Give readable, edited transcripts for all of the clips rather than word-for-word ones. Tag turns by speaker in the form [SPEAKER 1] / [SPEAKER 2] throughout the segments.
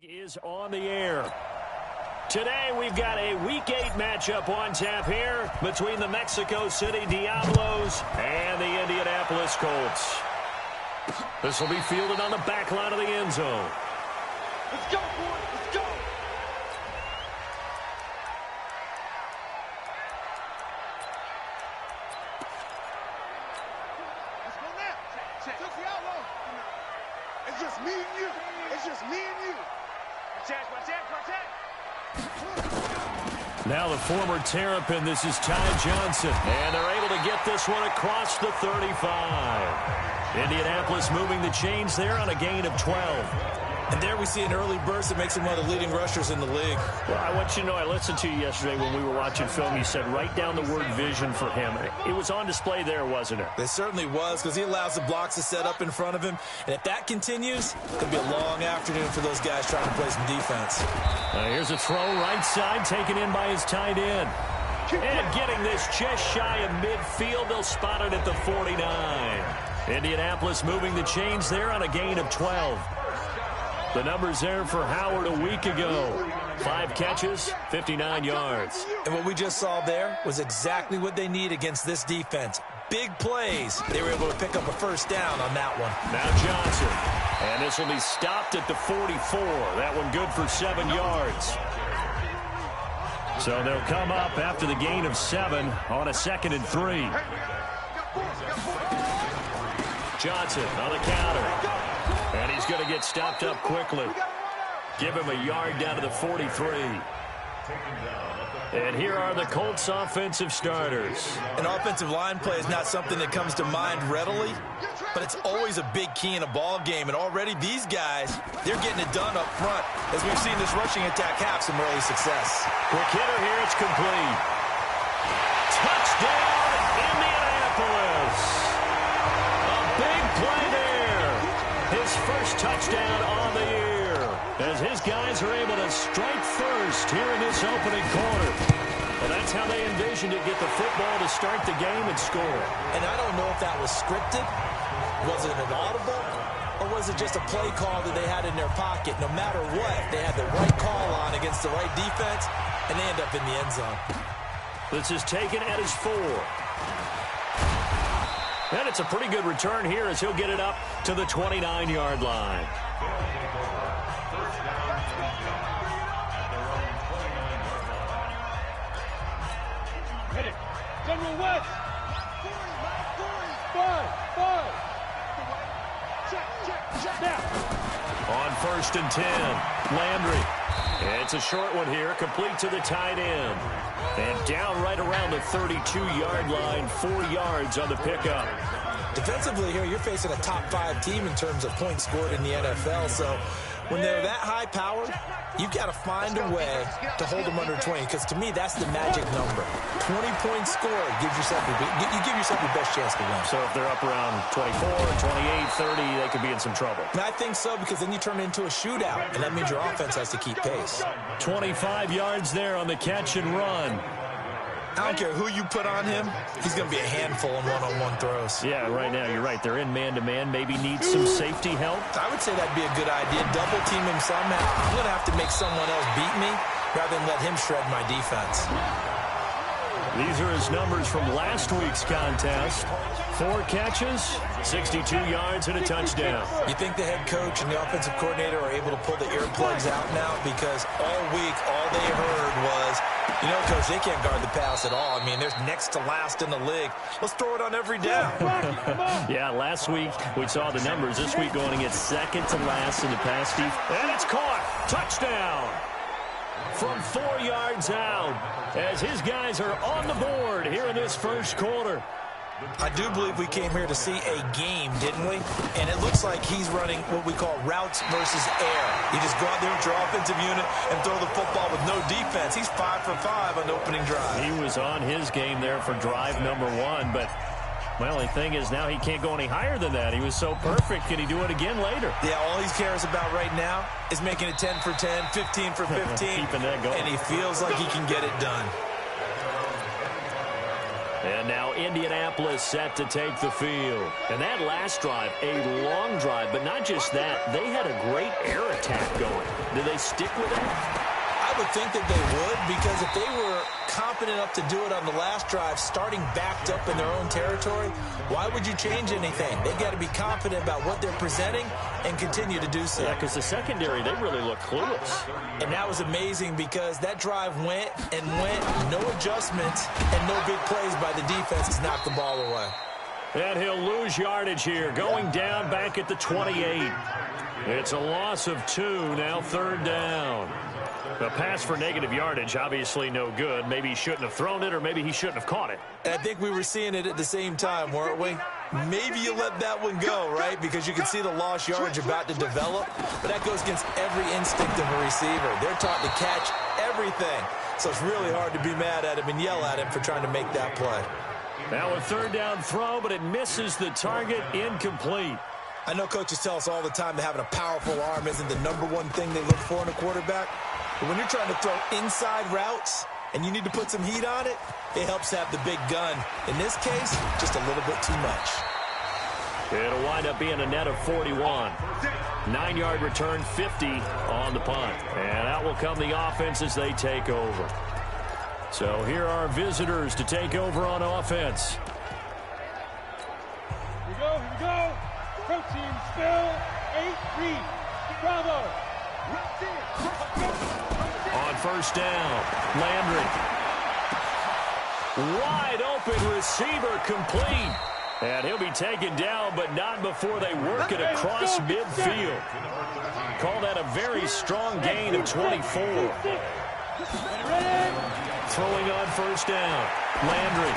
[SPEAKER 1] Is on the air. Today we've got a Week 8 matchup on tap here between the Mexico City Diablos and the Indianapolis Colts. This will be fielded on the back line of the end zone.
[SPEAKER 2] Let's go, boys. Let's go. Let's go now. Check. Took you out low. It's just me and you. It's just me and you. Protect.
[SPEAKER 1] Now the former Terrapin, this is Ty Johnson. And they're able to get this one across the 35. Indianapolis moving the chains there on a gain of 12.
[SPEAKER 3] And there we see an early burst that makes him one of the leading rushers in the league.
[SPEAKER 1] Well, I want you to know, I listened to you yesterday when we were watching film. You said write down the word vision for him. It was on display there, wasn't it?
[SPEAKER 3] It certainly was, because he allows the blocks to set up in front of him. And if that continues, it could be a long afternoon for those guys trying to play some defense.
[SPEAKER 1] Here's a throw right side, taken in by his tight end. And getting this just shy of midfield, they'll spot it at the 49. Indianapolis moving the chains there on a gain of 12. The numbers there for Howard a week ago. 5 catches, 59 yards.
[SPEAKER 3] And what we just saw there was exactly what they need against this defense. Big plays. They were able to pick up a first down on that one.
[SPEAKER 1] Now Johnson. And this will be stopped at the 44. That one good for 7 yards. So they'll come up after the gain of 7 on a 2nd and 3. Johnson on the counter. And he's going to get stopped up quickly. Give him a yard down to the 43. And here are the Colts offensive starters.
[SPEAKER 3] An offensive line play is not something that comes to mind readily, but it's always a big key in a ball game. And already these guys, they're getting it done up front. As we've seen this rushing attack have some early success.
[SPEAKER 1] Quick hitter here, it's complete. Touchdown, Indianapolis. A big play there. His first touchdown on the year, as his guys are able to strike first here in this opening quarter. Well, that's how they envisioned it, get the football to start the game and score.
[SPEAKER 3] And I don't know if that was scripted. Was it an audible? Or was it just a play call that they had in their pocket? No matter what, they had the right call on against the right defense, and they end up in the end zone.
[SPEAKER 1] This is taken at his 4. And it's a pretty good return here as he'll get it up to the 29-yard line.
[SPEAKER 2] Hit it. General West. 5. Check. Now.
[SPEAKER 1] On 1st and 10, Landry. It's a short one here, complete to the tight end. And down right around the 32-yard line, 4 yards on the pickup.
[SPEAKER 3] Defensively here, you're facing a top 5 team in terms of points scored in the NFL. So when they're that high-powered, you've got to find a way to hold them under 20. Because to me, that's the magic number. 20 points scored gives yourself you give yourself your best chance to win.
[SPEAKER 1] So if they're up around 24, 28, 30, they could be in some trouble.
[SPEAKER 3] And I think so, because then you turn it into a shootout, and that means your offense has to keep pace.
[SPEAKER 1] 25 yards there on the catch and run.
[SPEAKER 3] I don't care who you put on him, he's going to be a handful in one-on-one throws.
[SPEAKER 1] Yeah, right now, you're right. They're in man-to-man, maybe need some safety help.
[SPEAKER 3] I would say that'd be a good idea. Double team him somehow. I'm going to have to make someone else beat me rather than let him shred my defense.
[SPEAKER 1] These are his numbers from last week's contest. 4 catches, 62 yards, and a touchdown.
[SPEAKER 3] You think the head coach and the offensive coordinator are able to pull the earplugs out now? Because all week, all they heard was, you know, Coach, they can't guard the pass at all. I mean, they're next to last in the league. Let's throw it on every down.
[SPEAKER 1] Yeah, last week we saw the numbers. This week going against second to last in the pass defense. And it's caught. Touchdown. From 4 yards out, as his guys are on the board here in this first quarter.
[SPEAKER 3] I do believe we came here to see a game, didn't we? And it looks like he's running what we call routes versus air. You just go out there with your offensive unit and throw the football with no defense. He's 5 for 5 on the opening drive.
[SPEAKER 1] He was on his game there for drive number 1, but, well, the thing is now he can't go any higher than that. He was so perfect. Can he do it again later?
[SPEAKER 3] Yeah, all he cares about right now is making it 10 for 10, 15 for 15.
[SPEAKER 1] Keeping that going.
[SPEAKER 3] And he feels like he can get it done.
[SPEAKER 1] And now Indianapolis set to take the field. And that last drive, a long drive, but not just that. They had a great air attack going. Do they stick with it?
[SPEAKER 3] I would think that they would, because if they were confident enough to do it on the last drive, starting backed up in their own territory, why would you change anything? They've got to be confident about what they're presenting and continue to do so.
[SPEAKER 1] Yeah, because the secondary, they really look clueless.
[SPEAKER 3] And that was amazing because that drive went and went, no adjustments, and no big plays by the defense to knock the ball away.
[SPEAKER 1] And he'll lose yardage here, going down back at the 28. It's a loss of 2, now 3rd down. The pass for negative yardage, obviously no good. Maybe he shouldn't have thrown it, or maybe he shouldn't have caught it.
[SPEAKER 3] And I think we were seeing it at the same time, weren't we? Maybe you let that one go, right? Because you can see the lost yardage about to develop. But that goes against every instinct of a receiver. They're taught to catch everything. So it's really hard to be mad at him and yell at him for trying to make that play.
[SPEAKER 1] Now a 3rd down throw, but it misses the target, incomplete.
[SPEAKER 3] I know coaches tell us all the time that having a powerful arm isn't the #1 thing they look for in a quarterback. But when you're trying to throw inside routes and you need to put some heat on it, it helps have the big gun. In this case, just a little bit too much.
[SPEAKER 1] It'll wind up being a net of 41. 9-yard return, 50 on the punt. And out will come the offense as they take over. So here are visitors to take over on offense.
[SPEAKER 4] Here we go. Protein spill, 8-3. Bravo.
[SPEAKER 1] On 1st down, Landry. Wide open receiver, complete. And he'll be taken down, but not before they work it across midfield. Call that a very strong gain of 24. Throwing on 1st down, Landry.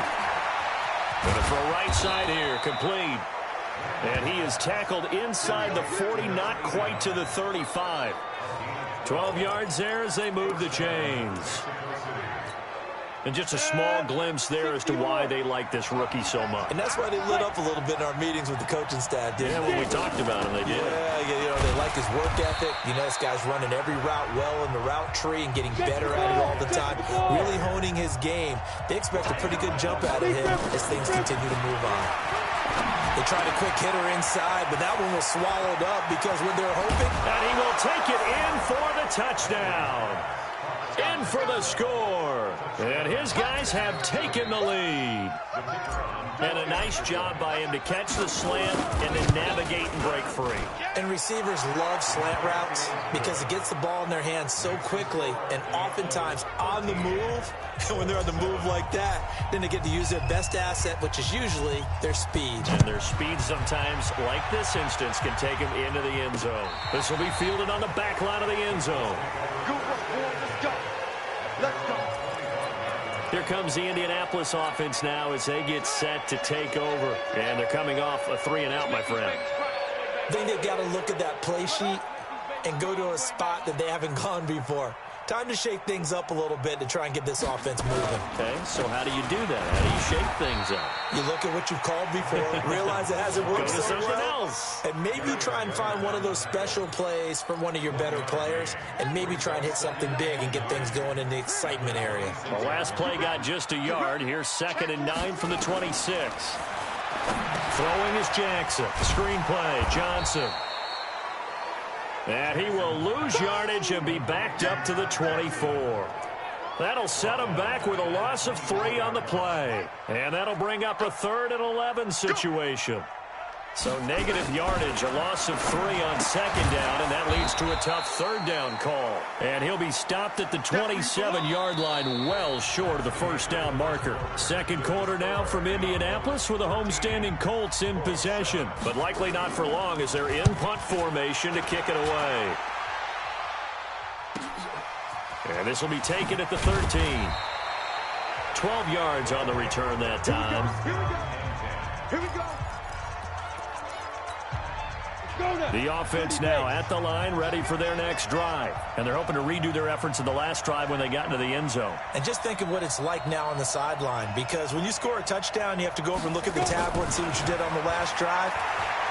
[SPEAKER 1] Going to throw right side here, complete. And he is tackled inside the 40, not quite to the 35. 12 yards there as they move the chains. And just a small glimpse there as to why they like this rookie so much.
[SPEAKER 3] And that's why they lit up a little bit in our meetings with the coaching staff, didn't
[SPEAKER 1] they? Yeah, when we talked about him, they did.
[SPEAKER 3] Yeah, they like his work ethic. This guy's running every route well in the route tree and getting better at it all the time, really honing his game. They expect a pretty good jump out of him as things continue to move on. They tried a quick hitter inside, but that one was swallowed up because when they're hoping.
[SPEAKER 1] And he will take it in for the touchdown. In for the score. And his guys have taken the lead. And a nice job by him to catch the slant and then navigate and break free.
[SPEAKER 3] And receivers love slant routes because it gets the ball in their hands so quickly and oftentimes on the move. And when they're on the move like that, then they get to use their best asset, which is usually their speed.
[SPEAKER 1] And their speed sometimes, like this instance, can take them into the end zone. This will be fielded on the back line of the end zone.
[SPEAKER 2] Let's go.
[SPEAKER 1] Here comes the Indianapolis offense now as they get set to take over. And they're coming off a 3-and-out, my friend.
[SPEAKER 3] I think they've got to look at that play sheet and go to a spot that they haven't gone before. Time to shake things up a little bit to try and get this offense moving.
[SPEAKER 1] Okay, so how do you do that? How do you shake things up?
[SPEAKER 3] You look at what you've called before, realize it hasn't worked so well,
[SPEAKER 1] else.
[SPEAKER 3] and maybe try and find one of those special plays from one of your better players, and maybe try and hit something big and get things going in the excitement area.
[SPEAKER 1] The last play got just a yard. Here's 2nd and 9 from the 26. Throwing is Jackson. Screen play, Johnson. And he will lose yardage and be backed up to the 24. That'll set him back with a loss of 3 on the play. And that'll bring up a 3rd and 11 situation. So negative yardage, a loss of 3 on 2nd down, and that leads to a tough 3rd down call. And he'll be stopped at the 27-yard line, well short of the 1st down marker. 2nd quarter now from Indianapolis with the homestanding Colts in possession. But likely not for long as they're in punt formation to kick it away. And this will be taken at the 13. 12 yards on the return that time.
[SPEAKER 2] Here we go.
[SPEAKER 1] The offense now at the line, ready for their next drive. And they're hoping to redo their efforts in the last drive when they got into the end zone.
[SPEAKER 3] And just think of what it's like now on the sideline, because when you score a touchdown, you have to go over and look at the tablet and see what you did on the last drive.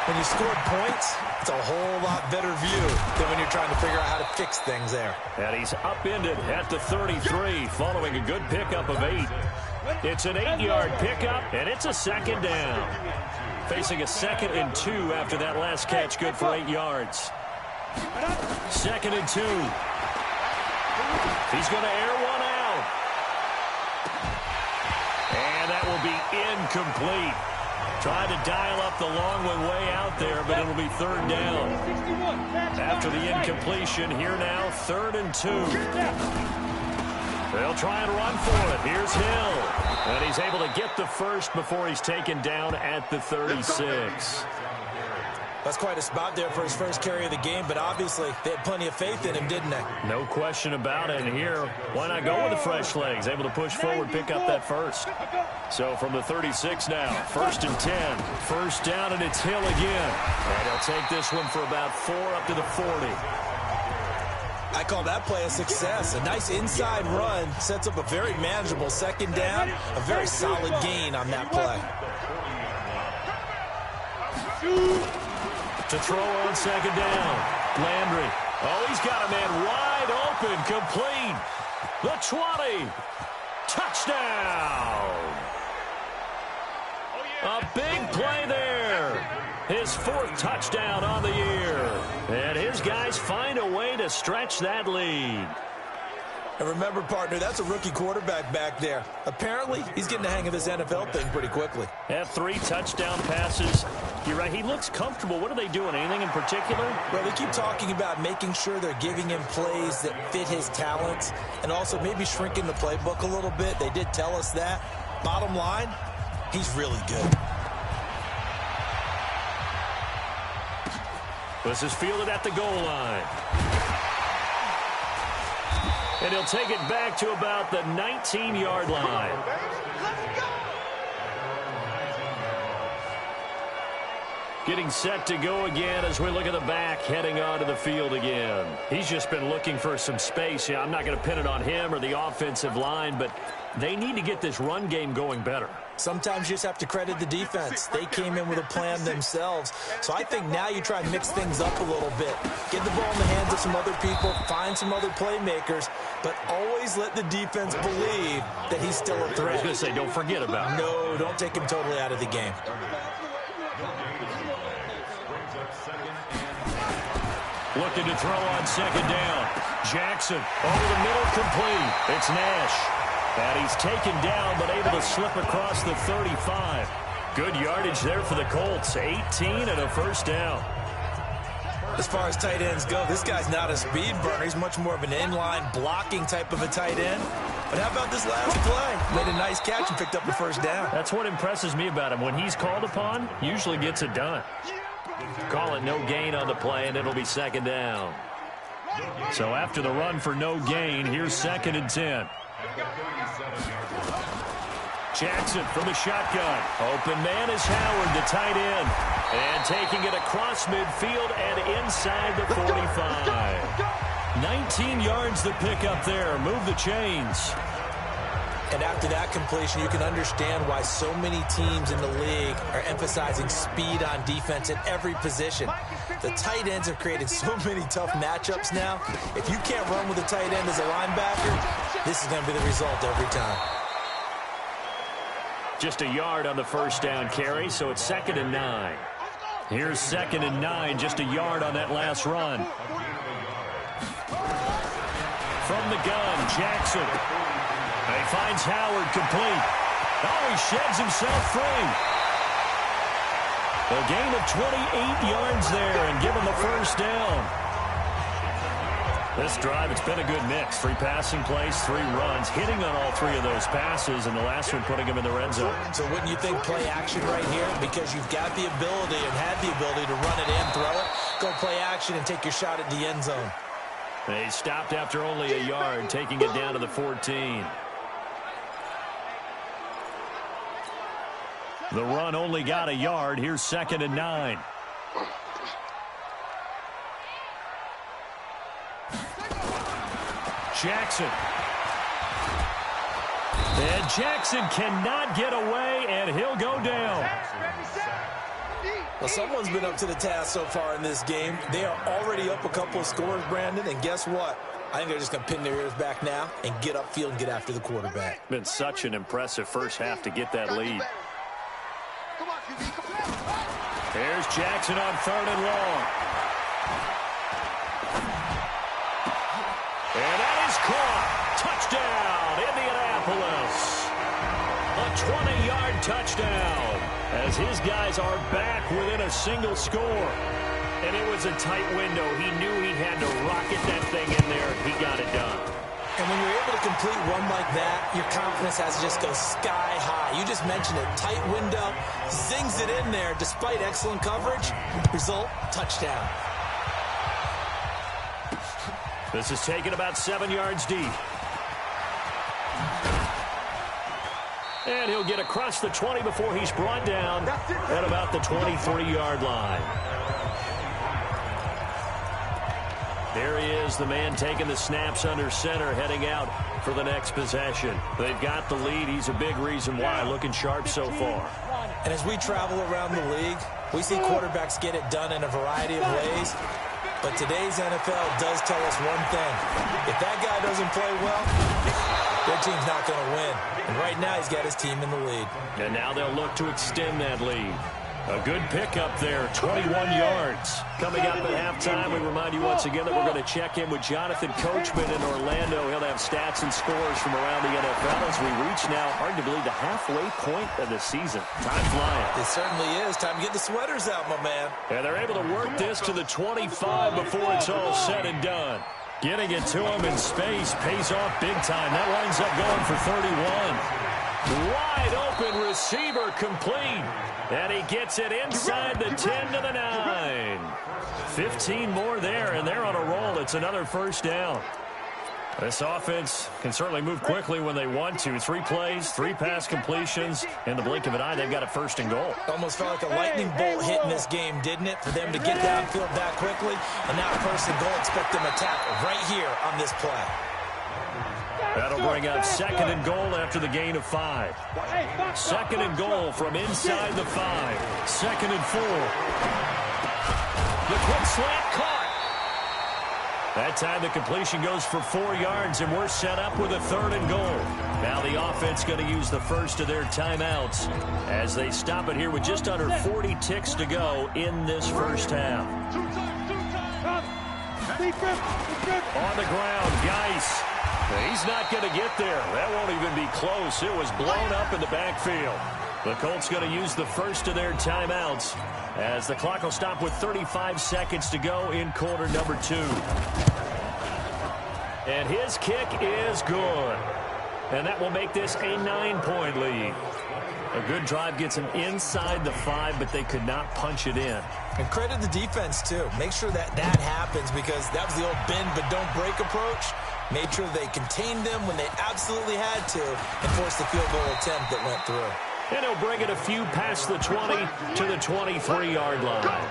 [SPEAKER 3] When you scored points, it's a whole lot better view than when you're trying to figure out how to fix things there.
[SPEAKER 1] And he's upended at the 33 following a good pickup of 8. It's an 8-yard pickup, and it's a second down. Facing a 2nd and 2 after that last catch, good for 8 yards. 2nd and 2. He's going to air one out. And that will be incomplete. Tried to dial up the long one way out there, but it'll be 3rd down. After the incompletion, here now, 3rd and 2. They'll try and run for it. Here's Hill. And he's able to get the first before he's taken down at the 36.
[SPEAKER 3] That's quite a spot there for his first carry of the game, but obviously they had plenty of faith in him, didn't they?
[SPEAKER 1] No question about it. And here, why not go with the fresh legs? Able to push forward, pick up that first. So from the 36 now, 1st and 10. First down, and it's Hill again. And he'll take this one for about 4 up to the 40.
[SPEAKER 3] I call that play a success. A nice inside run sets up a very manageable 2nd down. A very solid gain on that play.
[SPEAKER 1] To throw on 2nd down. Landry. Oh, he's got a man wide open. Complete. The 20. Touchdown. A big play there. His 4th touchdown on the year. And his guys find a way to stretch that lead.
[SPEAKER 3] And remember, partner, that's a rookie quarterback back there. Apparently, he's getting the hang of this NFL thing pretty quickly.
[SPEAKER 1] Had 3 touchdown passes. You're right, he looks comfortable. What are they doing? Anything in particular?
[SPEAKER 3] Well, they keep talking about making sure they're giving him plays that fit his talents and also maybe shrinking the playbook a little bit. They did tell us that. Bottom line, he's really good.
[SPEAKER 1] This is fielded at the goal line. And he'll take it back to about the 19-yard line. Getting set to go again as we look at the back heading onto the field again. He's just been looking for some space. Yeah, I'm not going to pin it on him or the offensive line, but they need to get this run game going better.
[SPEAKER 3] Sometimes you just have to credit the defense. They came in with a plan themselves. So I think now you try and mix things up a little bit. Get the ball in the hands of some other people, find some other playmakers, but always let the defense believe that he's still a threat.
[SPEAKER 1] I was going to say, don't forget about him.
[SPEAKER 3] No, don't take him totally out of the game.
[SPEAKER 1] Looking to throw on 2nd down. Jackson over the middle, complete. It's Nash. And he's taken down, but able to slip across the 35. Good yardage there for the Colts. 18 and a 1st down.
[SPEAKER 3] As far as tight ends go, this guy's not a speed burner. He's much more of an inline blocking type of a tight end. But how about this last play? Made a nice catch and picked up the 1st down.
[SPEAKER 1] That's what impresses me about him. When he's called upon, usually gets it done. Call it no gain on the play, and it'll be 2nd down. So after the run for no gain, here's 2nd and 10. Jackson from the shotgun. Open man is Howard, the tight end. And taking it across midfield and inside the 45. 19 yards the pickup there. Move the chains.
[SPEAKER 3] And after that completion, you can understand why so many teams in the league are emphasizing speed on defense at every position. The tight ends have created so many tough matchups now. If you can't run with a tight end as a linebacker, this is going to be the result every time.
[SPEAKER 1] Just a yard on the 1st down carry, so it's 2nd and 9. Here's 2nd and 9, just a yard on that last run. From the gun, Jackson. He finds Howard, complete. Oh, he sheds himself free. A gain of 28 yards there and give him the 1st down. This drive, it's been a good mix. 3 passing plays, 3 runs, hitting on all 3 of those passes, and the last one putting him in the red zone.
[SPEAKER 3] So wouldn't you think play action right here? Because you've got the ability and had the ability to run it in, throw it, go play action, and take your shot at the end zone.
[SPEAKER 1] They stopped after only a yard, taking it down to the 14. The run only got a yard. Here's 2nd and 9. Jackson. And Jackson cannot get away, and he'll go down.
[SPEAKER 3] Well, someone's been up to the task so far in this game. They are already up a couple of scores, Brandon, and guess what? I think they're just going to pin their ears back now and get upfield and get after the quarterback.
[SPEAKER 1] Been such an impressive first half to get that lead. There's Jackson on 3rd and long. And that is caught. Touchdown, Indianapolis. A 20-yard touchdown as his guys are back within a single score. And it was a tight window. He knew he had to rocket that thing in there. He got it done.
[SPEAKER 3] And when you're able to complete one like that, your confidence has to just go sky high. You just mentioned it. Tight window, zings it in there despite excellent coverage. Result, touchdown.
[SPEAKER 1] This is taken about 7 yards deep. And he'll get across the 20 before he's brought down at about the 23-yard line. There he is, the man taking the snaps under center, heading out for the next possession. They've got the lead. He's a big reason why, looking sharp so far.
[SPEAKER 3] And as we travel around the league, we see quarterbacks get it done in a variety of ways. But today's NFL does tell us one thing. If that guy doesn't play well, their team's not going to win. And right now, he's got his team in the lead.
[SPEAKER 1] And now they'll look to extend that lead. A good pickup there, 21 yards. Coming up at halftime, we remind you once again that we're going to check in with Jonathan Coachman in Orlando. He'll have stats and scores from around the NFL as we reach now, hard to believe, the halfway point of the season. Time flying.
[SPEAKER 3] It certainly is. Time to get the sweaters out, my man.
[SPEAKER 1] And they're able to work this to the 25 before it's all said and done. Getting it to him in space pays off big time. That winds up going for 31. Wide open receiver complete. And he gets it inside the 10 to the 9. 15 more there, and they're on a roll. It's another first down. This offense can certainly move quickly when they want to. 3 plays, 3 pass completions. In the blink of an eye, they've got a 1st and goal.
[SPEAKER 3] Almost felt like a lightning bolt hit in this game, didn't it? For them to get downfield that quickly. And now 1st and goal, expect them to tackle right here on this play.
[SPEAKER 1] That'll bring up 2nd and goal after the gain of 5. 2nd and goal from inside the 5. 2nd and 4. The quick slant caught. That time the completion goes for 4 yards, and we're set up with a 3rd and goal. Now the offense going to use the first of their timeouts as they stop it here with just under 40 ticks to go in this first half. On the ground, Geis. He's not going to get there. That won't even be close. It was blown up in the backfield. The Colts going to use the first of their timeouts as the clock will stop with 35 seconds to go in quarter number 2. And his kick is good. And that will make this a 9-point lead. A good drive gets them inside the 5, but they could not punch it in.
[SPEAKER 3] And credit the defense, too. Make sure that that happens because that was the old bend but don't break approach. Made sure they contained them when they absolutely had to and forced the field goal attempt that went through.
[SPEAKER 1] And he'll bring it a few past the 20 to the 23-yard line.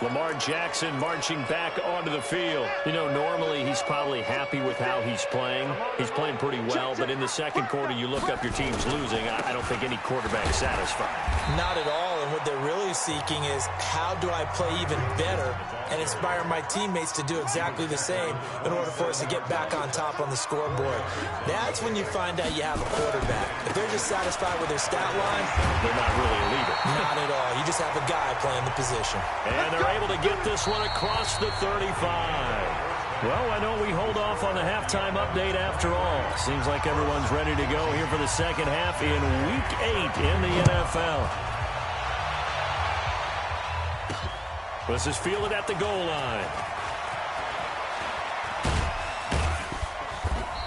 [SPEAKER 1] Lamar Jackson marching back onto the field. You know, normally he's probably happy with how he's playing. He's playing pretty well, but in the second quarter, you look up your team's losing. I don't think any quarterback's satisfied.
[SPEAKER 3] Not at all, and what they're really seeking is how do I play even better and inspire my teammates to do exactly the same in order for us to get back on top on the scoreboard. That's when you find out you have a quarterback. If they're just satisfied with their stat line,
[SPEAKER 1] they're not really a leader.
[SPEAKER 3] Not at all. You just have a guy playing the position.
[SPEAKER 1] And they're able to get this one across the 35. Well, why don't we hold off on the halftime update after all? Seems like everyone's ready to go here for the second half in Week 8 in the NFL. This is fielded at the goal line.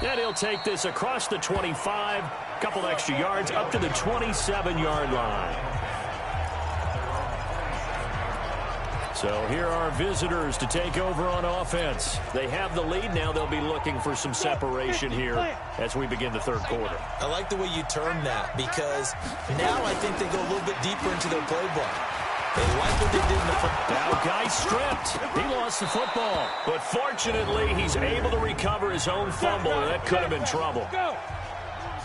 [SPEAKER 1] And he'll take this across the 25, couple extra yards up to the 27-yard line. So here are visitors to take over on offense. They have the lead. Now they'll be looking for some separation here as we begin the third quarter.
[SPEAKER 3] I like the way you term that because now I think they go a little bit deeper into their playbook. They like what they did in the first.
[SPEAKER 1] Now Geis stripped. He lost the football. But fortunately, he's able to recover his own fumble. That could have been trouble.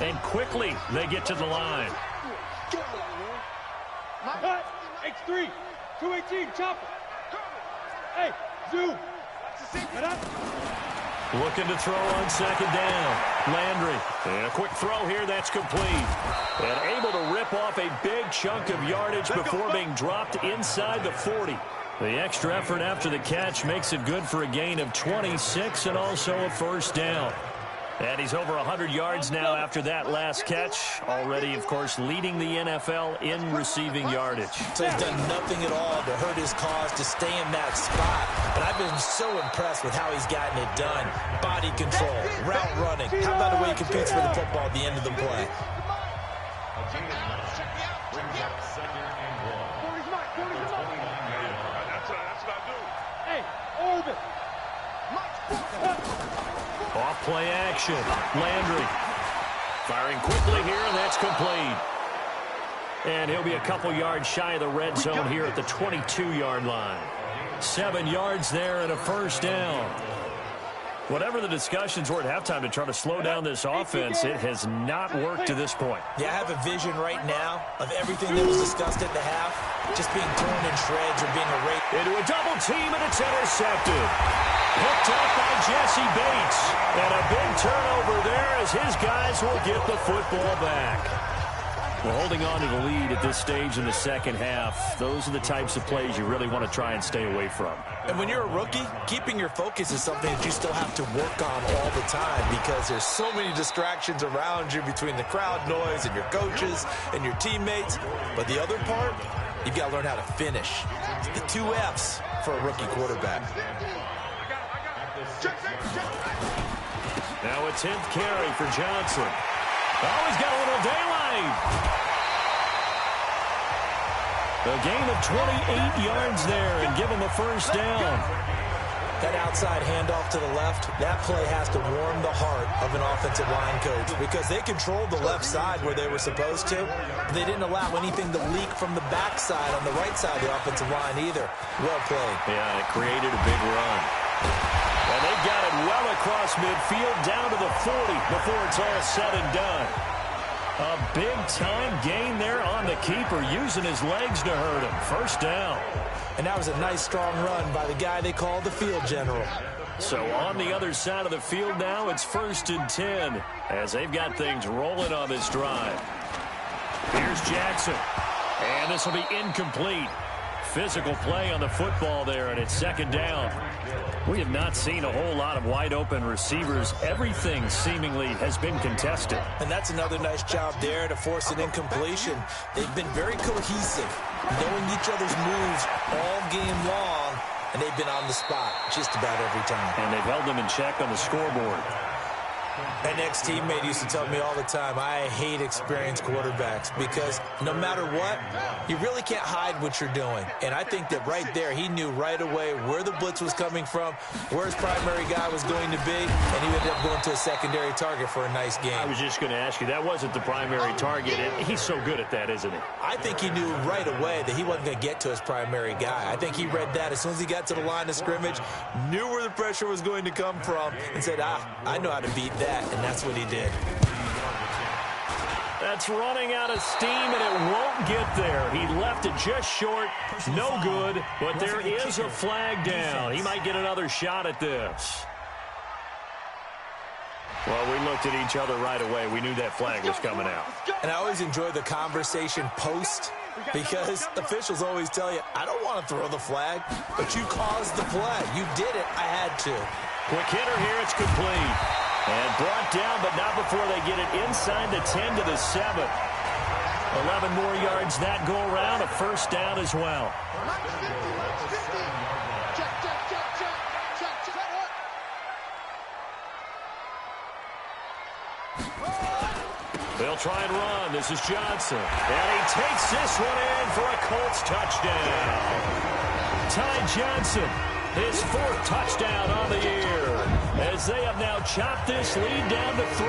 [SPEAKER 1] And quickly, they get to the line.
[SPEAKER 4] X3, 218, chopper. Hey, 2. Get up.
[SPEAKER 1] Looking to throw on second down. Landry. And a quick throw here that's complete. And able to rip off a big chunk of yardage before being dropped inside the 40. The extra effort after the catch makes it good for a gain of 26 and also a first down. And he's over 100 yards now after that last catch. Already, of course, leading the NFL in receiving yardage.
[SPEAKER 3] So he's done nothing at all to hurt his cause to stay in that spot. But I've been so impressed with how he's gotten it done. Body control, route running. How about the way he competes for the football at the end of the play?
[SPEAKER 4] Hey, orbit.
[SPEAKER 1] Off play action. Landry firing quickly here, and that's complete. And he'll be a couple yards shy of the red zone here at the 22-yard line. 7 yards there and a first down. Whatever the discussions were at halftime to try to slow down this offense, it has not worked to this point.
[SPEAKER 3] Yeah, I have a vision right now of everything that was discussed at the half just being torn in shreds or being erased.
[SPEAKER 1] Into a double team, and it's intercepted. Picked up by Jesse Bates. And a big turnover there as his guys will get the football back. Well, holding on to the lead at this stage in the second half, those are the types of plays you really want to try and stay away from.
[SPEAKER 3] And when you're a rookie, keeping your focus is something that you still have to work on all the time because there's so many distractions around you between the crowd noise and your coaches and your teammates. But the other part, you've got to learn how to finish. It's the 2 F's for a rookie quarterback.
[SPEAKER 1] Now a 10th carry for Johnson. Oh, he's got a little daylight. A gain of 28 yards there and give him a first down.
[SPEAKER 3] That outside handoff to the left, that play has to warm the heart of an offensive line coach because they controlled the left side where they were supposed to. They didn't allow anything to leak from the backside on the right side of the offensive line either. Well played.
[SPEAKER 1] Yeah, it created a big run. And they got it well across midfield down to the 40 before it's all said and done. A big-time gain there on the keeper, using his legs to hurt him. First down.
[SPEAKER 3] And that was a nice, strong run by the guy they call the field general.
[SPEAKER 1] So on the other side of the field now, it's 1st and 10 as they've got things rolling on this drive. Here's Jackson. And this will be incomplete. Physical play on the football there, and it's 2nd down. We have not seen a whole lot of wide-open receivers. Everything seemingly has been contested.
[SPEAKER 3] And that's another nice job there to force an incompletion. They've been very cohesive, knowing each other's moves all game long, and they've been on the spot just about every time.
[SPEAKER 1] And they've held them in check on the scoreboard.
[SPEAKER 3] An ex-teammate used to tell me all the time, I hate experienced quarterbacks because no matter what, you really can't hide what you're doing. And I think that right there, he knew right away where the blitz was coming from, where his primary guy was going to be, and he ended up going to a secondary target for a nice game.
[SPEAKER 1] I was just going to ask you, that wasn't the primary target. He's so good at that, isn't he?
[SPEAKER 3] I think he knew right away that he wasn't going to get to his primary guy. I think he read that as soon as he got to the line of scrimmage, knew where the pressure was going to come from, and said, I know how to beat that, and that's what he did.
[SPEAKER 1] That's running out of steam, and it won't get there. He left it just short. No good, but there is a flag down. He might get another shot at this. Well, we looked at each other right away. We knew that flag was coming out.
[SPEAKER 3] And I always enjoy the conversation post because officials always tell you, I don't want to throw the flag, but you caused the play. You did it. I had to.
[SPEAKER 1] Quick hitter here. It's complete. And brought down, but not before they get it inside the 10 to the 7. 11 more yards that go around. A first down as well. They'll try and run. This is Johnson. And he takes this one in for a Colts touchdown. Ty Johnson, his 4th touchdown on the year, as they have now chopped this lead down to 3.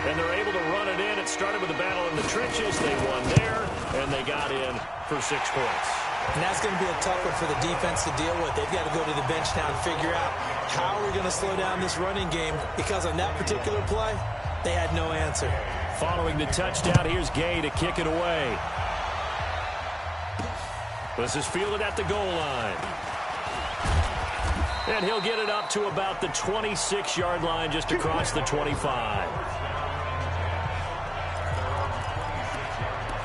[SPEAKER 1] And they're able to run it in. It started with a battle in the trenches. They won there, and they got in for 6 points.
[SPEAKER 3] And that's going to be a tough one for the defense to deal with. They've got to go to the bench now and figure out how we're going to slow down this running game, because on that particular play, they had no answer.
[SPEAKER 1] Following the touchdown, here's Gay to kick it away. This is fielded at the goal line. And he'll get it up to about the 26-yard line, just across the 25.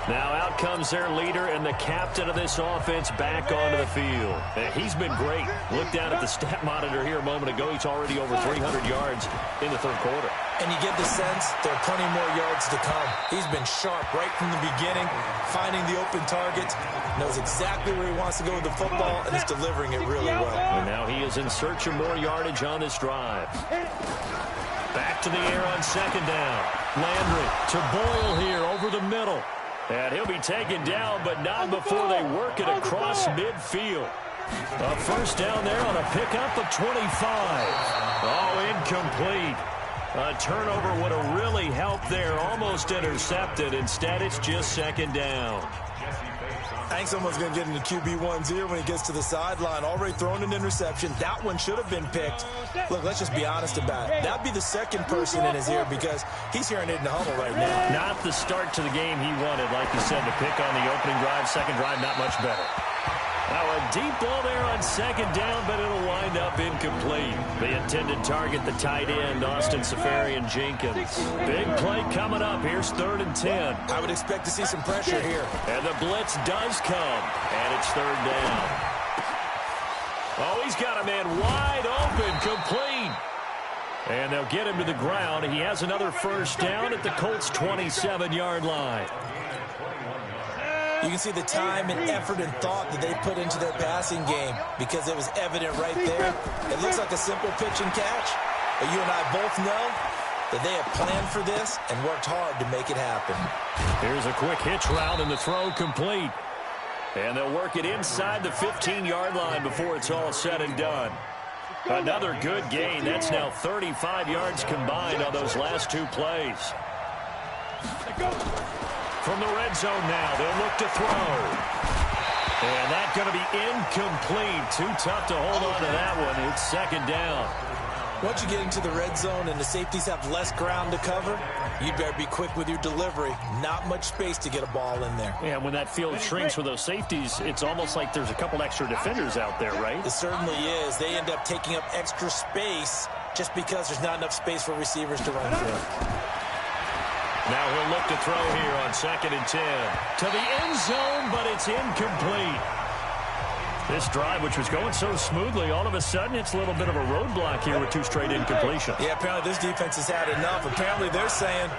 [SPEAKER 1] Now out comes their leader and the captain of this offense back onto the field. And he's been great. Look down at the stat monitor here a moment ago. He's already over 300 yards in the third quarter.
[SPEAKER 3] And you get the sense there are plenty more yards to come. He's been sharp right from the beginning, finding the open targets, knows exactly where he wants to go with the football, and is delivering it really well.
[SPEAKER 1] And now he is in search of more yardage on this drive. Back to the air on second down. Landry to Boyle here over the middle. And he'll be taken down, but not before they work it across midfield. A first down there on a pickup of 25. Oh, incomplete. A turnover would have really helped there. Almost intercepted. Instead, it's just second down.
[SPEAKER 3] I think someone's going to get into QB1's ear when he gets to the sideline. Already thrown an interception. That one should have been picked. Look, let's just be honest about it. That'd be the second person in his ear because he's hearing it in the huddle right now.
[SPEAKER 1] Not the start to the game he wanted, like you said, to pick on the opening drive. Second drive, not much better. Now a deep ball there on second down, but it'll wind up incomplete. The intended target, the tight end, Austin Safarian-Jenkins. Big play coming up. Here's 3rd and 10.
[SPEAKER 3] I would expect to see some pressure here.
[SPEAKER 1] And the blitz does come, and it's 3rd down. Oh, he's got a man wide open, complete. And they'll get him to the ground. He has another first down at the Colts' 27-yard line.
[SPEAKER 3] You can see the time and effort and thought that they put into their passing game because it was evident right there. It looks like a simple pitch and catch, but you and I both know that they have planned for this and worked hard to make it happen.
[SPEAKER 1] Here's a quick hitch route and the throw complete. And they'll work it inside the 15-yard line before it's all said and done. Another good gain. That's now 35 yards combined on those last two plays. From the red zone now, they'll look to throw. And that's going to be incomplete. Too tough to hold on to that one. It's second down.
[SPEAKER 3] Once you get into the red zone and the safeties have less ground to cover, you'd better be quick with your delivery. Not much space to get a ball in there.
[SPEAKER 1] Yeah, when that field shrinks with those safeties, it's almost like there's a couple extra defenders out there, right?
[SPEAKER 3] It certainly is. They end up taking up extra space just because there's not enough space for receivers to run through.
[SPEAKER 1] Now he'll look to throw here on 2nd and 10. To the end zone, but it's incomplete. This drive, which was going so smoothly, all of a sudden it's a little bit of a roadblock here with 2 straight incompletions.
[SPEAKER 3] Yeah, apparently this defense has had enough. Apparently they're saying,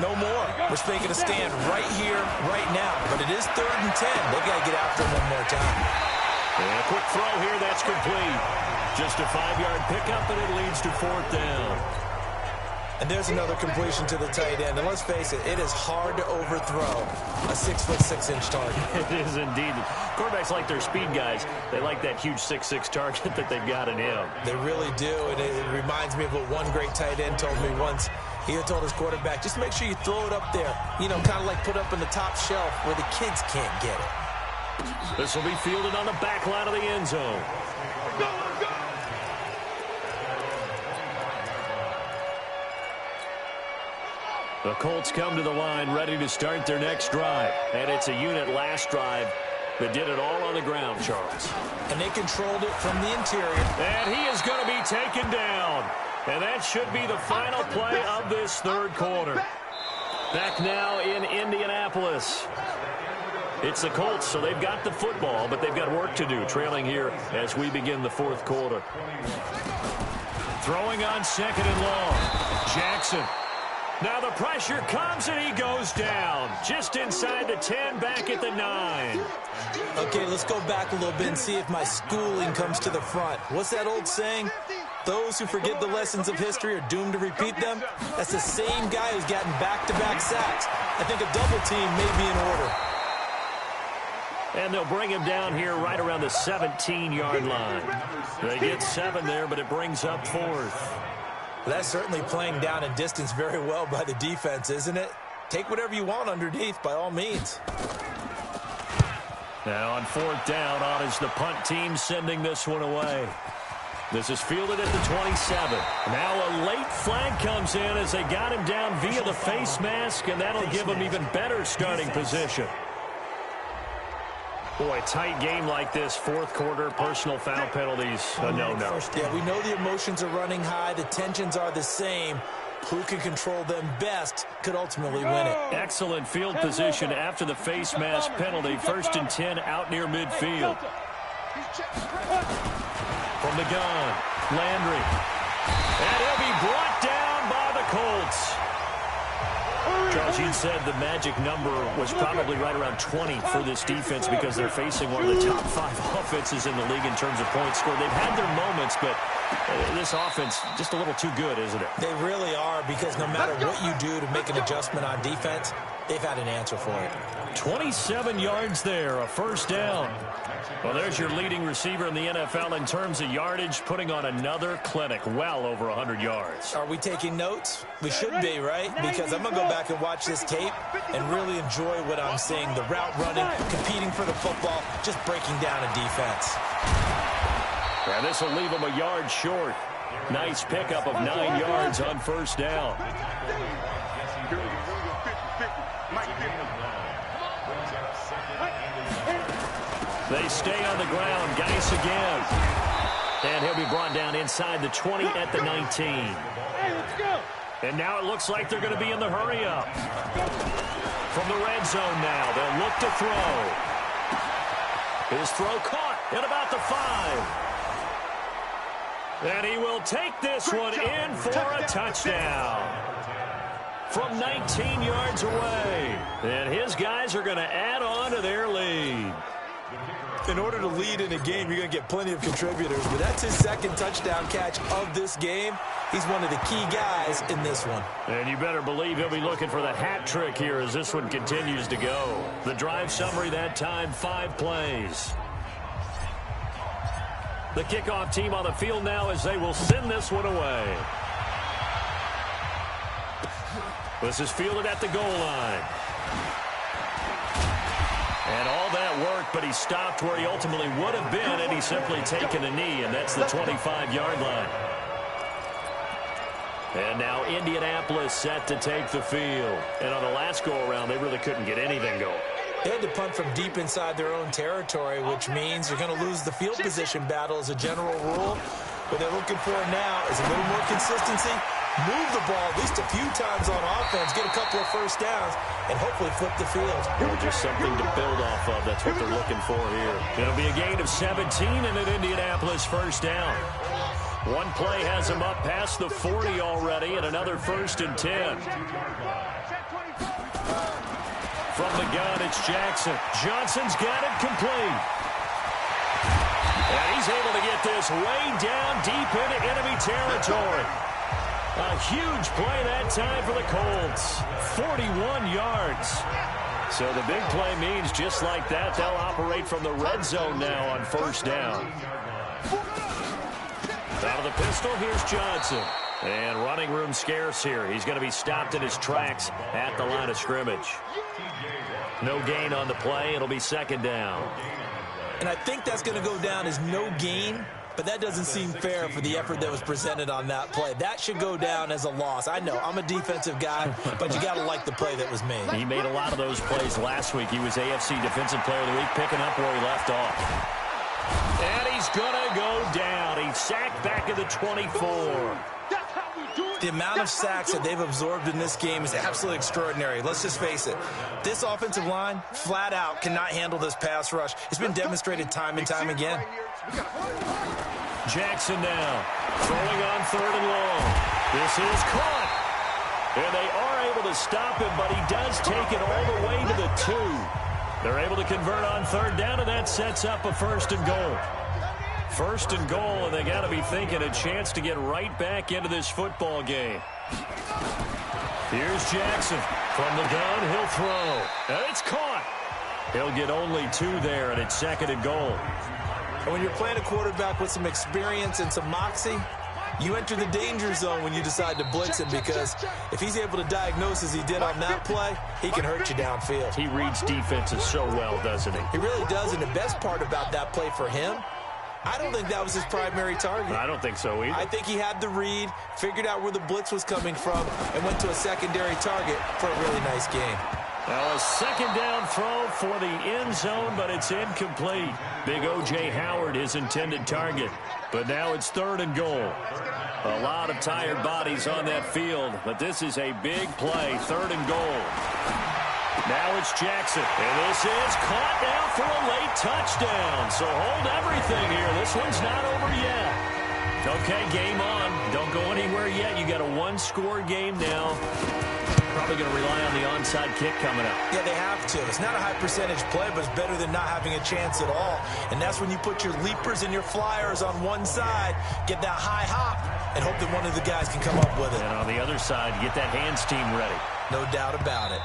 [SPEAKER 3] no more. We're making a stand right here, right now. But it is 3rd and 10. They've got to get after him one more time.
[SPEAKER 1] And a quick throw here, that's complete. Just a 5-yard pickup, and it leads to 4th down.
[SPEAKER 3] And there's another completion to the tight end. And let's face it, it is hard to overthrow a 6'6" target.
[SPEAKER 1] It is indeed. Quarterbacks like their speed guys. They like that huge 6'6" target that they've got in him.
[SPEAKER 3] They really do. And it reminds me of what one great tight end told me once. He had told his quarterback, just make sure you throw it up there. You know, kind of like put up in the top shelf where the kids can't get it.
[SPEAKER 1] This will be fielded on the back line of the end zone. The Colts come to the line ready to start their next drive. And it's a unit last drive that did it all on the ground, Charles.
[SPEAKER 3] And they controlled it from the interior.
[SPEAKER 1] And he is going to be taken down. And that should be the final play of this third quarter. Back now in Indianapolis. It's the Colts, so they've got the football, but they've got work to do, trailing here as we begin the fourth quarter. Throwing on 2nd and long. Jackson. Now the pressure comes and he goes down. Just inside the 10, back at the 9.
[SPEAKER 3] Okay, let's go back a little bit and see if my schooling comes to the front. What's that old saying? Those who forget the lessons of history are doomed to repeat them. That's the same guy who's gotten back-to-back sacks. I think a double team may be in order.
[SPEAKER 1] And they'll bring him down here right around the 17-yard line. They get 7 there, but it brings up 4th.
[SPEAKER 3] That's certainly playing down in distance very well by the defense, isn't it? Take whatever you want underneath, by all means.
[SPEAKER 1] Now on 4th down, on is the punt team sending this one away. This is fielded at the 27. Now a late flag comes in as they got him down via the face mask, and that'll give him even better starting position. Boy, tight game like this, fourth quarter, personal foul penalties, a no-no.
[SPEAKER 3] Yeah, we know the emotions are running high, the tensions are the same. Who can control them best could ultimately win it.
[SPEAKER 1] Excellent field position after the face mask penalty. 1st and 10 out near midfield. From the gun, Landry. And he'll be brought down by the Colts. Charles, you said the magic number was probably right around 20 for this defense because they're facing one of the top 5 offenses in the league in terms of points scored. They've had their moments, but this offense just a little too good, isn't it?
[SPEAKER 3] They really are, because no matter what you do to make an adjustment on defense, they've had an answer for it.
[SPEAKER 1] 27 yards there, a first down. Well, there's your leading receiver in the NFL in terms of yardage, putting on another clinic, well over 100 yards.
[SPEAKER 3] Are we taking notes? We should be, right? Because I'm going to go back and watch this tape and really enjoy what I'm seeing. The route running, competing for the football, just breaking down a defense.
[SPEAKER 1] And this will leave him a yard short. Nice pickup of 9 yards on first down. They stay on the ground. Geis again. And he'll be brought down inside the 20 at the 19.
[SPEAKER 4] Hey, let's go.
[SPEAKER 1] And now it looks like they're going to be in the hurry-up. From the red zone now, they'll look to throw. His throw caught at about the 5. And he will take this one in for a touchdown. From 19 yards away. And his guys are going to add on to their lead.
[SPEAKER 3] In order to lead in a game, you're going to get plenty of contributors, but that's his 2nd touchdown catch of this game. He's one of the key guys in this one.
[SPEAKER 1] And you better believe he'll be looking for the hat trick here as this one continues to go. The drive summary that time, 5 plays. The kickoff team on the field now as they will send this one away. This is fielded at the goal line. And all that work, but he stopped where he ultimately would have been, and he's simply taken a knee, and that's the 25-yard line. And now Indianapolis set to take the field. And on the last go-around, they really couldn't get anything going.
[SPEAKER 3] They had to punt from deep inside their own territory, which means you're going to lose the field position battle as a general rule. What they're looking for now is a little more consistency, move the ball at least a few times on offense, get a couple of first downs, and hopefully flip the field.
[SPEAKER 1] Well, just something to build off of. That's what they're looking for here. It'll be a gain of 17 and an Indianapolis first down. One play has him up past the 40 already, and another 1st and 10. From the gun, it's Jackson. Johnson's got it complete. And he's able to get this way down deep into enemy territory. A huge play that time for the Colts. 41 yards. So the big play means just like that, they'll operate from the red zone now on first down. Out of the pistol, here's Johnson. And running room scarce here. He's going to be stopped in his tracks at the line of scrimmage. No gain on the play. It'll be 2nd down.
[SPEAKER 3] And I think that's going to go down as no gain, but that doesn't seem fair for the effort that was presented on that play. That should go down as a loss. I know, I'm a defensive guy, but you got to like the play that was made.
[SPEAKER 1] He made a lot of those plays last week. He was AFC Defensive Player of the Week, picking up where he left off. And he's going to go down. He's sacked back at the 24.
[SPEAKER 3] The amount of sacks that they've absorbed in this game is absolutely extraordinary. Let's just face it. This offensive line, flat out, cannot handle this pass rush. It's been demonstrated time and time again.
[SPEAKER 1] Jackson now, throwing on 3rd and long. This is caught. And they are able to stop him, but he does take it all the way to the 2. They're able to convert on 3rd down, and that sets up a 1st and goal. 1st and goal, and they got to be thinking a chance to get right back into this football game. Here's Jackson. From the gun, he'll throw. And it's caught. He'll get only 2 there, and it's 2nd and goal.
[SPEAKER 3] And when you're playing a quarterback with some experience and some moxie, you enter the danger zone when you decide to blitz him, because if he's able to diagnose as he did on that play, he can hurt you downfield.
[SPEAKER 1] He reads defenses so well, doesn't he?
[SPEAKER 3] He really does, and the best part about that play for him, I don't think that was his primary target.
[SPEAKER 1] I don't think so either.
[SPEAKER 3] I think he had the read, figured out where the blitz was coming from, and went to a secondary target for a really nice game.
[SPEAKER 1] Now a second down throw for the end zone, but it's incomplete. Big O.J. Howard, his intended target. But now it's 3rd and goal. A lot of tired bodies on that field, but this is a big play, 3rd and goal. Now it's Jackson, and this is caught now for a late touchdown. So hold everything here. This one's not over yet. Okay, game on. Don't go anywhere yet. You got a one-score game now. Probably going to rely on the onside kick coming up.
[SPEAKER 3] Yeah, they have to. It's not a high-percentage play, but it's better than not having a chance at all. And that's when you put your leapers and your flyers on one side, get that high hop, and hope that one of the guys can come up with it.
[SPEAKER 1] And on the other side, get that hands team ready.
[SPEAKER 3] No doubt about it.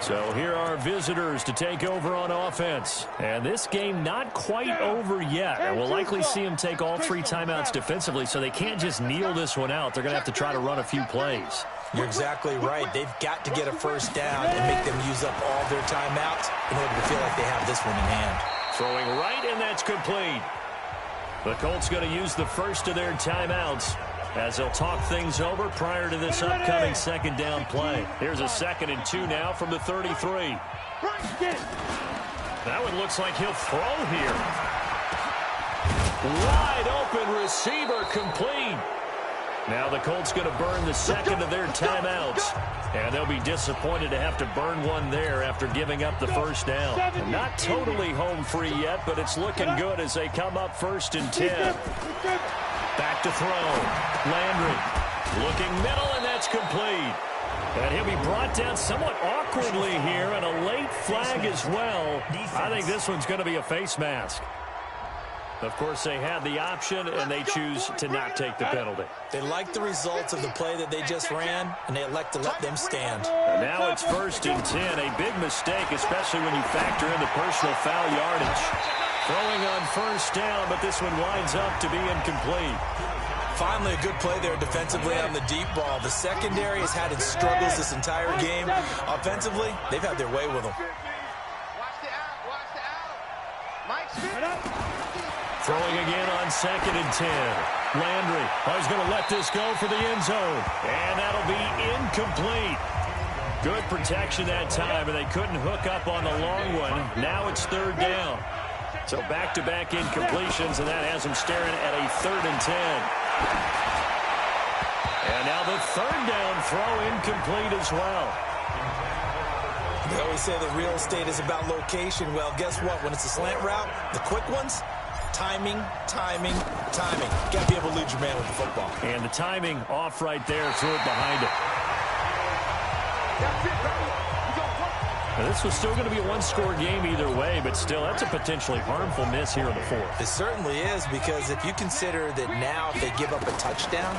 [SPEAKER 1] So here are visitors to take over on offense. And this game not quite over yet. And we'll likely see them take all 3 timeouts defensively, so they can't just kneel this one out. They're going to have to try to run a few plays.
[SPEAKER 3] You're exactly right. They've got to get a first down and make them use up all their timeouts in order to feel like they have this one in hand.
[SPEAKER 1] Throwing right, and that's complete. The Colts going to use the first of their timeouts as they'll talk things over prior to this upcoming second down play. Here's a 2nd and 2 now from the 33. That one looks like he'll throw here. Wide open receiver complete. Now the Colts going to burn the second of their timeouts. And they'll be disappointed to have to burn one there after giving up the first down. Not totally home free yet, but it's looking good as they come up 1st and 10. Back to throw. Landry looking middle, and that's complete. And he'll be brought down somewhat awkwardly here, and a late flag as well. I think this one's going to be a face mask. Of course, they had the option, and they choose to not take the penalty.
[SPEAKER 3] They like the results of the play that they just ran, and they elect to let them stand.
[SPEAKER 1] And now it's 1st and 10. A big mistake, especially when you factor in the personal foul yardage. Throwing on 1st down, but this one winds up to be incomplete.
[SPEAKER 3] Finally, a good play there defensively on the deep ball. The secondary has had its struggles this entire game. Offensively, they've had their way with them.
[SPEAKER 1] Throwing again on 2nd and 10. Landry, he's going to let this go for the end zone. And that'll be incomplete. Good protection that time, and they couldn't hook up on the long one. Now it's 3rd down. So back-to-back incompletions, and that has them staring at a 3rd and 10. And now the 3rd down throw incomplete as well.
[SPEAKER 3] They always say that real estate is about location. Well, guess what? When it's a slant route, the quick ones, timing, timing, timing. You got to be able to lead your man with the football.
[SPEAKER 1] And the timing off right there, threw it behind it.
[SPEAKER 2] That's it, right?
[SPEAKER 1] Now, this was still going to be a one-score game either way, but still, that's a potentially harmful miss here in the 4th.
[SPEAKER 3] It certainly is, because if you consider that now if they give up a touchdown,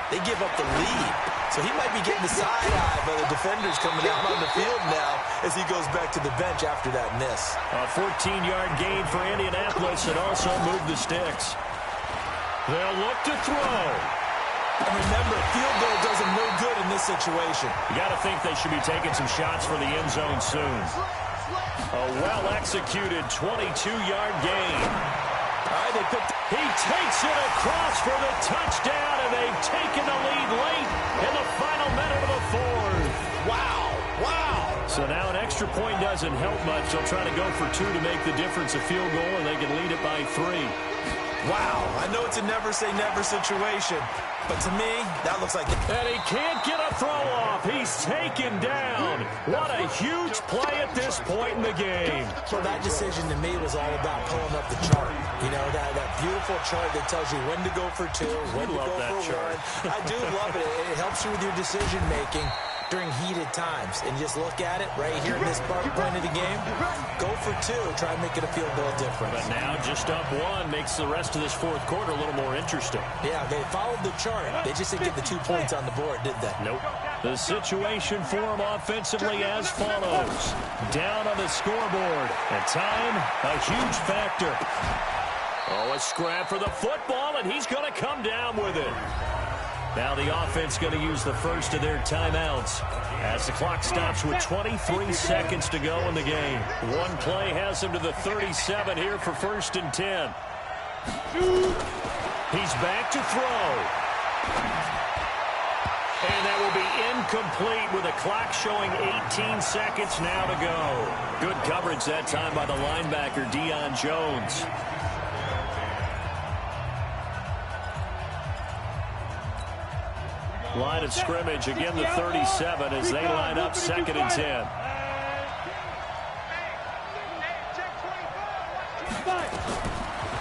[SPEAKER 3] they give up the lead. So he might be getting the side-eye by the defenders coming out on the field now as he goes back to the bench after that miss.
[SPEAKER 1] A 14-yard gain for Indianapolis, and also moved the sticks. They'll look to throw.
[SPEAKER 3] And remember, field goal does them no good in this situation.
[SPEAKER 1] You got to think they should be taking some shots for the end zone soon. A well-executed 22-yard gain.
[SPEAKER 3] All right,
[SPEAKER 1] he takes it across for the touchdown, and they've taken the lead late in the final minute of the 4th.
[SPEAKER 3] Wow, wow.
[SPEAKER 1] So now an extra point doesn't help much. They'll try to go for 2 to make the difference a field goal, and they can lead it by 3.
[SPEAKER 3] Wow, I know it's a never-say-never situation, but to me, that looks like...
[SPEAKER 1] And he can't get a throw off. He's taken down. What a huge play at this point in the game.
[SPEAKER 3] So that decision to me was all about pulling up the chart. You know, that beautiful chart that tells you when to go for 2, when to go for 1. I do love it. It helps you with your decision-making during heated times. And just look at it right here in this point of the game. Go for 2. Try and make it a field goal difference.
[SPEAKER 1] But now just up 1 makes the rest of this 4th quarter a little more interesting.
[SPEAKER 3] Yeah, they followed the chart. They just didn't get the 2 points on the board, did they?
[SPEAKER 1] Nope. The situation for them offensively as follows. Down on the scoreboard. And time, a huge factor. Oh, a scrap for the football, and he's going to come down with it. Now the offense going to use the first of their timeouts as the clock stops with 23 seconds to go in the game. One play has him to the 37 here for 1st and 10. He's back to throw. And that will be incomplete with a clock showing 18 seconds now to go. Good coverage that time by the linebacker, Deion Jones. Line of scrimmage, again the 37 as they line up 2nd and 10.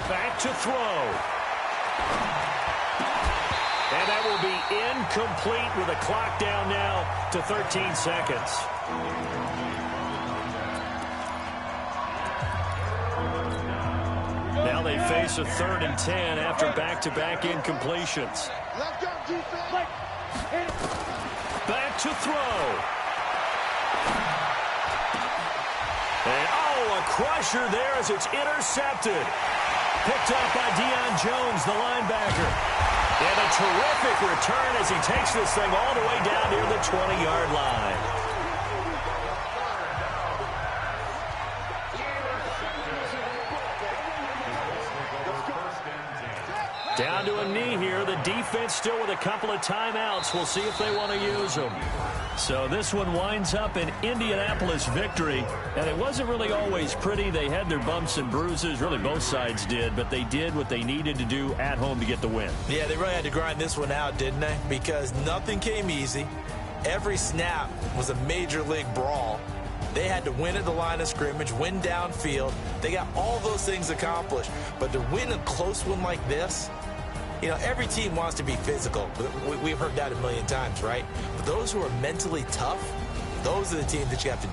[SPEAKER 1] Back to throw. And that will be incomplete with a clock down now to 13 seconds. Now they face a 3rd and 10 after back-to-back incompletions. Back to throw. And, oh, a crusher there as it's intercepted. Picked up by Deion Jones, the linebacker. And a terrific return as he takes this thing all the way down near the 20-yard line. Down to a knee here. The defense still with a couple of timeouts. We'll see if they want to use them. So this one winds up an Indianapolis victory. And it wasn't really always pretty. They had their bumps and bruises. Really, both sides did. But they did what they needed to do at home to get the win.
[SPEAKER 3] Yeah, they really had to grind this one out, didn't they? Because nothing came easy. Every snap was a major league brawl. They had to win at the line of scrimmage, win downfield. They got all those things accomplished. But to win a close one like this, you know, every team wants to be physical. We've heard that a million times, right? But those who are mentally tough, those are the teams that you have to